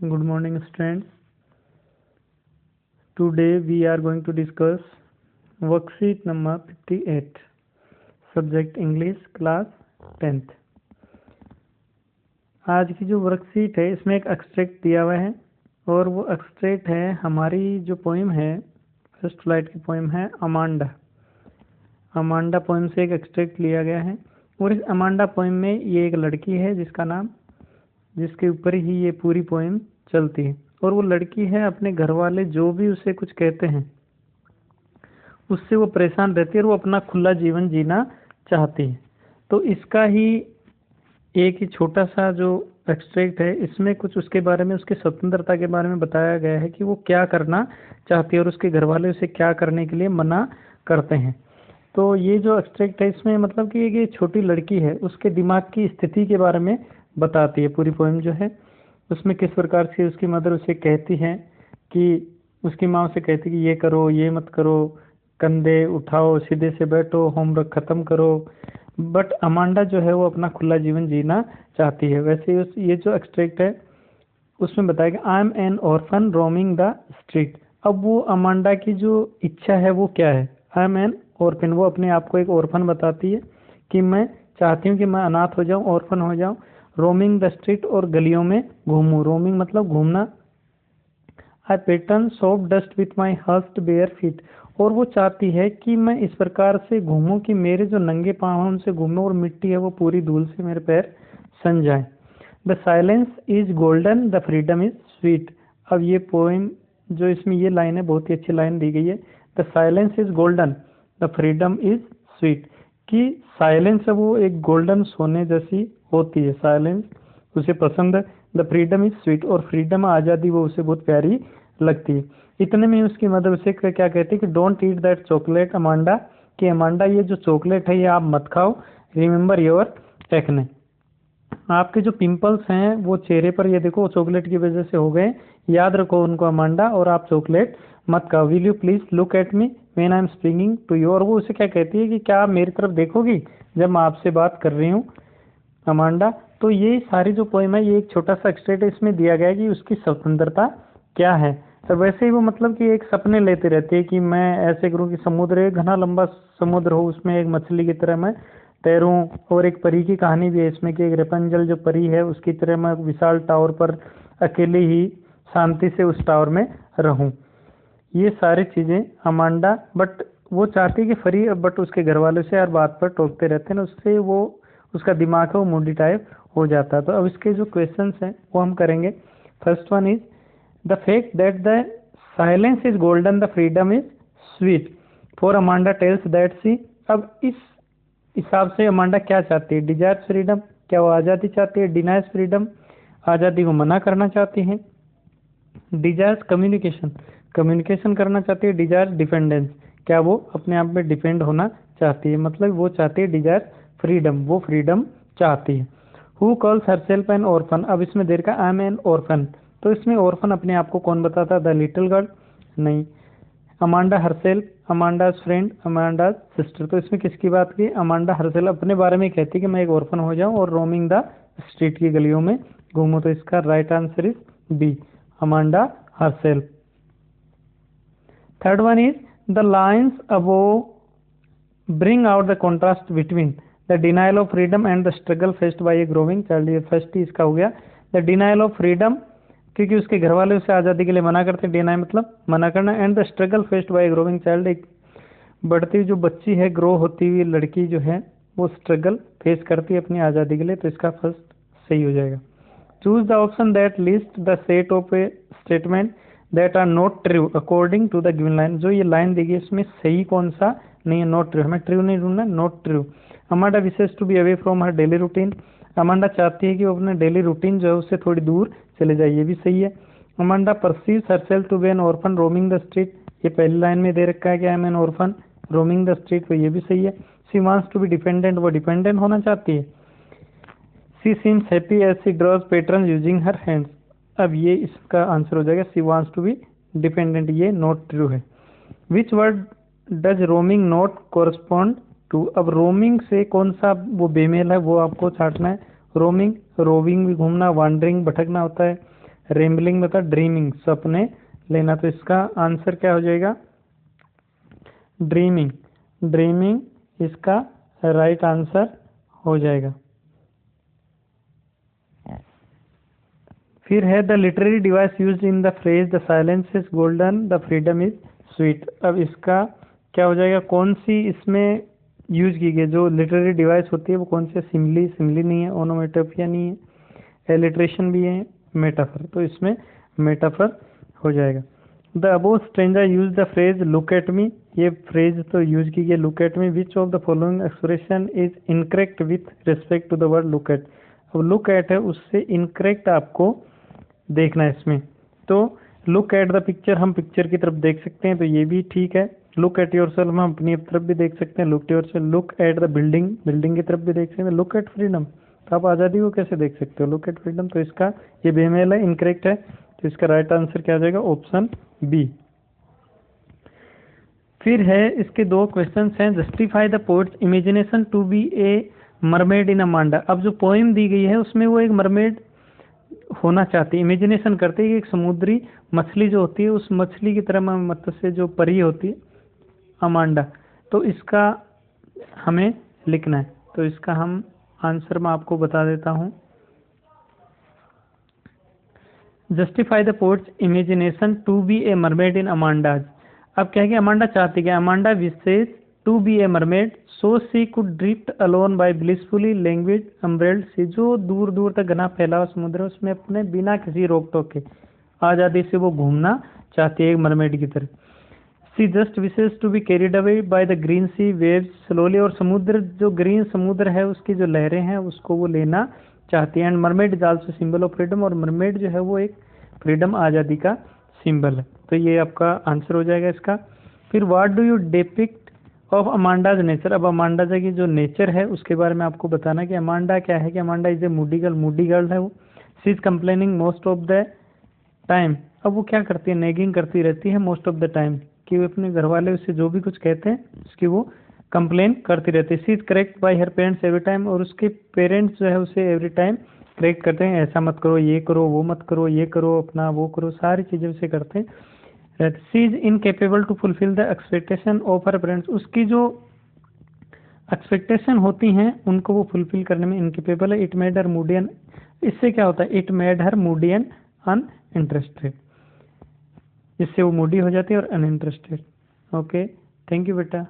Good morning, students. Today we are going to discuss worksheet number 58, subject English, class 10th. आज की जो worksheet है इसमें एक एक्सट्रैक्ट दिया हुआ है और वो एक्सट्रैक्ट है हमारी जो पोइम है फर्स्ट फ्लाइट की पोइम है अमांडा। अमांडा पोइम से एक एक्सट्रैक्ट लिया गया है और इस अमांडा पोइम में ये एक लड़की है जिसके ऊपर ही ये पूरी पोइम चलती है और वो लड़की है अपने घर वाले जो भी उसे कुछ कहते हैं उससे वो परेशान रहती है और वो अपना खुला जीवन जीना चाहती है। तो इसका ही एक ही छोटा सा जो एक्सट्रैक्ट है इसमें कुछ उसके बारे में, उसकी स्वतंत्रता के बारे में बताया गया है कि वो क्या करना चाहती है और उसके घर वाले उसे क्या करने के लिए मना करते हैं। तो ये जो एक्सट्रैक्ट है इसमें मतलब कि ये छोटी लड़की है उसके दिमाग की स्थिति के बारे में बताती है। पूरी पोएम जो है उसमें किस प्रकार से उसकी मदर उसे कहती है कि उसकी माँ उसे कहती है कि ये करो, ये मत करो, कंधे उठाओ, सीधे से बैठो, होमवर्क खत्म करो। बट अमांडा जो है वो अपना खुला जीवन जीना चाहती है। वैसे ये जो एक्सट्रैक्ट है उसमें बताया कि I am an orphan roaming the street. अब वो अमांडा की जो इच्छा है वो क्या है? आई एम एन ऑर्फन, वो अपने आप को एक ऑर्फन बताती है कि मैं चाहती हूँ कि मैं अनाथ हो जाऊँ, ऑर्फन हो जाऊँ। रोमिंग द स्ट्रीट, और गलियों में घूमूं। रोमिंग मतलब घूमना। I pattern soft dust with my hurst bare feet, और वो चाहती है कि मैं इस प्रकार से घूमूं कि मेरे जो नंगे पाँव हैं उनसे घूमूं और मिट्टी है वो पूरी धूल से मेरे पैर सन जाए। The silence is golden, the freedom is sweet. अब ये पोएम जो इसमें ये लाइन है बहुत ही अच्छी लाइन दी गई है। The silence is golden, the freedom is sweet, कि साइलेंस है वो एक गोल्डन सोने जैसी होती है, साइलेंस उसे पसंद है। द फ्रीडम इज स्वीट, और फ्रीडम आज़ादी वो उसे बहुत प्यारी लगती है। इतने में उसकी मदर उसे क्या कहती है कि don't eat that chocolate Amanda, कि अमांडा ये जो चॉकलेट है ये आप मत खाओ। रिमेंबर योर एक्ने, आपके जो पिंपल्स हैं वो चेहरे पर ये देखो चॉकलेट की वजह से हो गए, याद रखो उनको अमांडा, और आप चॉकलेट मत खाओ। Will you please look at me when I am speaking to you, और वो उसे क्या कहती है कि क्या आप मेरी तरफ देखोगी जब मैं आपसे बात कर रही हूँ अमांडा। तो ये सारी जो पोएम है ये एक छोटा सा एक्सट्रैक्ट इसमें दिया गया है कि उसकी स्वतंत्रता क्या है। तो वैसे ही वो मतलब कि एक सपने लेते रहती है कि मैं ऐसे करूँ कि समुद्र, एक घना लंबा समुद्र हो, उसमें एक मछली की तरह मैं तैरूं। और एक परी की कहानी भी है इसमें कि एक रेपंजल जो परी है उसकी तरह मैं विशाल टावर पर अकेले ही शांति से उस टावर में रहूं। ये सारी चीजें अमांडा, बट वो चाहती कि फ्री, बट उसके घर वालों से हर बात पर टोकते रहते हैं, उससे वो उसका दिमाग है वो मूडी टाइप हो जाता है। तो अब इसके जो क्वेश्चंस हैं वो हम करेंगे। First one is the fact that the silence is golden, the freedom is sweet for Amanda tells that she. अब इस हिसाब से अमांडा क्या चाहती है? डिजायर्स फ्रीडम, क्या वो आज़ादी चाहती है? डिनाइज फ्रीडम, आज़ादी को मना करना चाहती है। डिजायर्स कम्युनिकेशन, कम्युनिकेशन करना चाहती है। डिजायर्स डिपेंडेंस, क्या वो अपने आप में डिपेंड होना चाहती है, मतलब वो चाहती है डिजायर्स फ्रीडम, वो फ्रीडम चाहती है। Who calls herself N orphan, अब इसमें देर का आई एम एन ऑर्फन, तो इसमें ऑर्फन अपने आप को कौन बताता? द लिटिल गर्ल, नहीं। अमांडा हरसेल्फ, अमांडाज फ्रेंड, अमांडाज सिस्टर, तो इसमें किसकी बात की? अमांडा हरसेल्फ अपने बारे में कहती है कि मैं एक ऑर्फन हो जाऊं और रोमिंग द स्ट्रीट की गलियों में घूमूं। तो इसका right answer is B, Amanda herself. Third one is the lines above bring out the contrast between the denial of freedom and the struggle faced by a growing child. ये first ही इसका हो गया। द डिनाइल ऑफ फ्रीडम, क्योंकि उसके घर वाले उसे आज़ादी के लिए मना करते हैं, डिनाई मतलब मना करना। And the struggle faced bye growing child, एक बढ़ती हुई जो बच्ची है, ग्रो होती हुई लड़की जो है वो स्ट्रगल फेस करती है अपनी आज़ादी के लिए। तो इसका फर्स्ट सही हो जाएगा। Choose the option that list the set of a statement that are not true according to the given line. जो ये लाइन दी गई इसमें सही कौन सा नहीं है? नॉट ट्रू, हमें ट्रू नहीं ढूंढना, not true. Amanda wishes to be away from her daily routine, Amanda चाहती है कि वो अपने डेली रूटीन जो है उससे थोड़ी दूर चले जाए, ये भी सही है। Amanda perceives herself to be an orphan roaming the street, ये पहली लाइन में दे रखा है कि I am an orphan roaming the street, तो ये भी सही है। She wants to be dependent, वो डिपेंडेंट होना चाहती है। She seems happy as she draws pattern using her hands, अब ये इसका आंसर हो जाएगा she wants to be dependent, ये नॉट ट्रू है। Which word does roaming not correspond to, अब रोमिंग से कौन सा वो बेमेल है वो आपको छांटना है। रोमिंग, रोविंग भी घूमना, वांडरिंग भटकना होता है। रेम्बलिंग मतलब ड्रीमिंग, सपने लेना। तो इसका आंसर क्या हो जाएगा? ड्रीमिंग। ड्रीमिंग इसका राइट आंसर हो जाएगा। फिर है the literary device used in the phrase the silence is golden the freedom is sweet. अब इसका क्या हो जाएगा? कौन सी इसमें यूज की गई जो लिटरेरी डिवाइस होती है वो कौन सी? सिमिली, सिमिली नहीं है, ओनोमेटोपिया नहीं है, एलिट्रेशन भी है, मेटाफर। तो इसमें मेटाफर हो जाएगा। The above stranger use the phrase look at me. ये फ्रेज तो यूज की गई look at me. Which of the following expression is incorrect with respect to the word look at. अब लुक एट है, उससे incorrect आपको देखना है इसमें। तो लुक एट द पिक्चर, हम पिक्चर की तरफ देख सकते हैं, तो ये भी ठीक है। लुक एट योर सेल्फ, हम अपनी तरफ भी देख सकते हैं, look your self. Look at the building, building की तरफ भी देख सकते हैं। लुक एट फ्रीडम, तो आप आज़ादी को कैसे देख सकते हो? Look at freedom. तो इसका ये बेमेल है, इनकरेक्ट है। तो इसका राइट आंसर क्या आ जाएगा? Option B. फिर है इसके दो क्वेश्चंस हैं। Justify the poet's imagination to be a mermaid in Amanda. अब जो पोएम दी गई है उसमें वो एक मरमेड होना चाहती है, इमेजिनेशन करते हैं कि एक समुद्री मछली जो होती है उस मछली की तरह मत्स्य जो परी होती है अमांडा। तो इसका हमें लिखना है। तो इसका हम आंसर मैं आपको बता देता हूं। Justify the poet's imagination to be a mermaid in Amanda's. अब क्या है कि अमांडा चाहती है, Amanda wishes to be a mermaid so she could drift alone by blissfully language emerald sea. जो दूर दूर तक घना फैला हुआ समुद्र है उसमें अपने बिना किसी रोक टोक के आज़ादी से वो घूमना चाहती है एक मरमेड की तरह। She just wishes to be carried away by the green sea waves slowly. और समुद्र जो ग्रीन समुद्र है उसकी जो लहरें हैं उसको वो लेना चाहती है। And mermaid is also symbol of freedom. और मरमेड जो है वो एक फ्रीडम, आज़ादी का सिंबल है। तो ये आपका आंसर हो जाएगा इसका। फिर what do you depict of Amanda's nature. अब अमांडा की जो नेचर है उसके बारे में आपको बताना कि अमांडा क्या है। कि Amanda is a Moody girl, Moody girl है वो। She is complaining most of the time. अब वो क्या करती है? नेगिंग करती रहती है मोस्ट ऑफ द टाइम, कि वो अपने घर वाले उससे जो भी कुछ कहते हैं उसकी वो कंप्लेन करती रहती है। She is correct by her parents every time. और उसके पेरेंट्स जो है उसे एवरी टाइम करेक्ट करते हैं, ऐसा मत करो, ये करो, वो मत करो, ये करो, अपना वो करो, सारी चीजें उसे करते हैं। She is incapable to fulfil the expectation of her parents. उसकी जो एक्सपेक्टेशन होती हैं उनको वो फुलफिल करने में इनकेपेबल है। It made her Moody and, इससे क्या होता है? It made her Moody and uninterested. इससे वो मूडी हो जाती है और अनइंटरेस्टेड। ओके, थैंक यू बेटा।